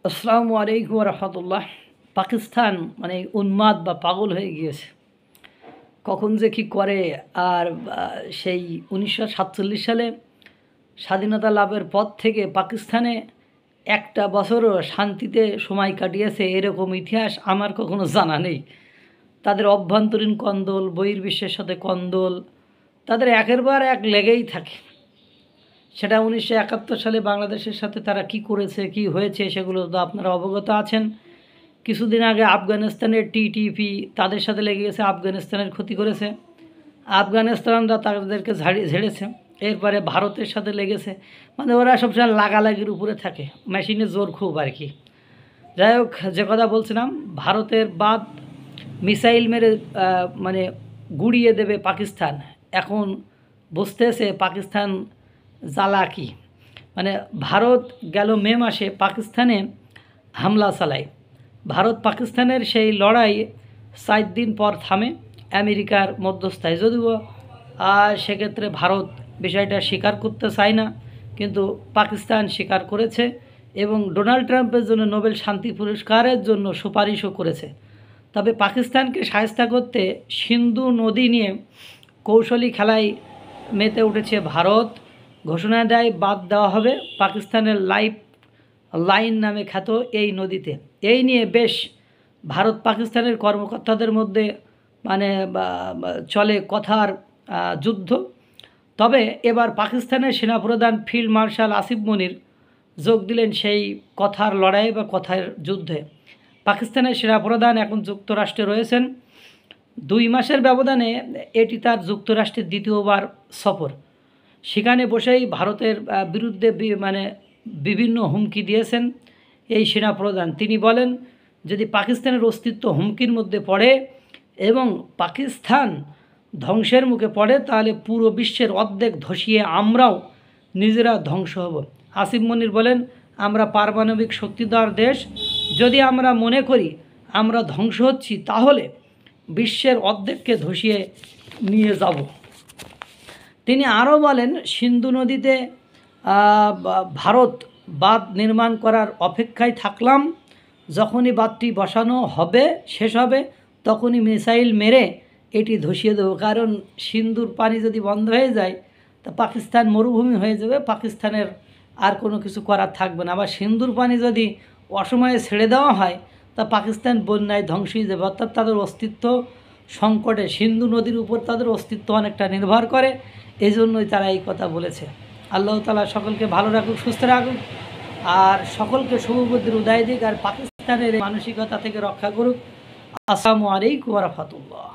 আসসালামু আলাইকুম রহমতুল্লাহ। পাকিস্তান মানে উন্মাদ বা পাগল হয়ে গিয়েছে, কখন যে কী করে। আর সেই 1947 সালে স্বাধীনতা লাভের পর থেকে পাকিস্তানে একটা বছরও শান্তিতে সময় কাটিয়েছে এরকম ইতিহাস আমার কখনো জানা নেই। তাদের অভ্যন্তরীণ কন্দল, বহির্বিশ্বের সাথে কন্দল, তাদের একের পর এক লেগেই থাকে। সেটা 1971 সালে বাংলাদেশের সাথে তারা কি করেছে, কি হয়েছে, সেগুলো তো আপনারা অবগত আছেন। কিছুদিন আগে আফগানিস্তানের টিটিপি তাদের সাথে লেগে গেছে, আফগানিস্তানের ক্ষতি করেছে, আফগানিস্তানরা তাদেরকে ঝেড়েছে। এরপরে ভারতের সাথে লেগেছে, মানে ওরা সবসময় লাগালাগির উপরে থাকে, মেশিনে জোর খুব আর কি। যাই হোক, যে কথা বলছিলাম, ভারতের বাদ মিসাইল মেরে মানে গুড়িয়ে দেবে পাকিস্তান। এখন বুঝতেছে পাকিস্তান জ্বালা কি। মানে ভারত গেল মে মাসে পাকিস্তানে হামলা চালায়। ভারত পাকিস্তানের সেই লড়াই 4 দিন পর থামে আমেরিকার মধ্যস্থায়, যদিও সেক্ষেত্রে ভারত বিষয়টা স্বীকার করতে চায় না, কিন্তু পাকিস্তান স্বীকার করেছে এবং ডোনাল্ড ট্রাম্পের জন্য নোবেল শান্তি পুরস্কারের জন্য সুপারিশও করেছে। তবে পাকিস্তানকে শায়েস্তা করতে সিন্ধু নদী নিয়ে কৌশলী খেলায় মেতে উঠেছে ভারত। ঘোষণা দেয় বাদ দেওয়া হবে পাকিস্তানের লাইফ লাইন নামে খ্যাত এই নদীতে। এই নিয়ে বেশ ভারত পাকিস্তানের কর্মকর্তাদের মধ্যে মানে চলে কথার যুদ্ধ। তবে এবার পাকিস্তানের সেনাপ্রধান ফিল্ড মার্শাল আসিফ মনির যোগ দিলেন সেই কথার লড়াই বা কথার যুদ্ধে। পাকিস্তানের সেনাপ্রধান এখন যুক্তরাষ্ট্রে রয়েছেন। 2 মাসের ব্যবধানে এটি তার যুক্তরাষ্ট্রের দ্বিতীয়বার সফর। সেখানে বসেই ভারতের বিরুদ্ধে মানে বিভিন্ন হুমকি দিয়েছেন এই সেনাপ্রধান। তিনি বলেন, যদি পাকিস্তানের অস্তিত্ব হুমকির মধ্যে পড়ে এবং পাকিস্তান ধ্বংসের মুখে পড়ে, তাহলে পুরো বিশ্বের অর্ধেক ধসিয়ে আমরাও নিজেরা ধ্বংস হব। আসিফ মনির বলেন, আমরা পারমাণবিক শক্তিধর দেশ। যদি আমরা মনে করি আমরা ধ্বংস হচ্ছি, তাহলে বিশ্বের অর্ধেককে ধসিয়ে নিয়ে যাব। তিনি আরও বলেন, সিন্ধু নদীতে ভারত বাঁধ নির্মাণ করার অপেক্ষায় থাকলাম। যখনই বাঁধটি বসানো হবে, শেষ হবে, তখনই মিসাইল মেরে এটি ধসিয়ে দেবো। কারণ সিন্ধুর পানি যদি বন্ধ হয়ে যায়, তা পাকিস্তান মরুভূমি হয়ে যাবে, পাকিস্তানের আর কোনো কিছু করার থাকবে না। আবার সিন্ধুর পানি যদি অসময়ে ছেড়ে দেওয়া হয়, তা পাকিস্তান বন্যায় ধ্বংস হয়ে যাবে। অর্থাৎ তাদের অস্তিত্ব সংকটে, সিন্ধু নদীর উপর তাদের অস্তিত্ব অনেকটা নির্ভর করে। এই জন্যই তারা এই কথা বলেছে। আল্লাহ তাআলা সকলকে ভালো রাখুক, সুস্থ রাখুক, আর সকলকে শুভবুদ্ধির উদয় দিক, আর পাকিস্তানের মানসিকতা থেকে রক্ষা করুক। আসসালামু আলাইকুম ওয়া রাহমাতুল্লাহ।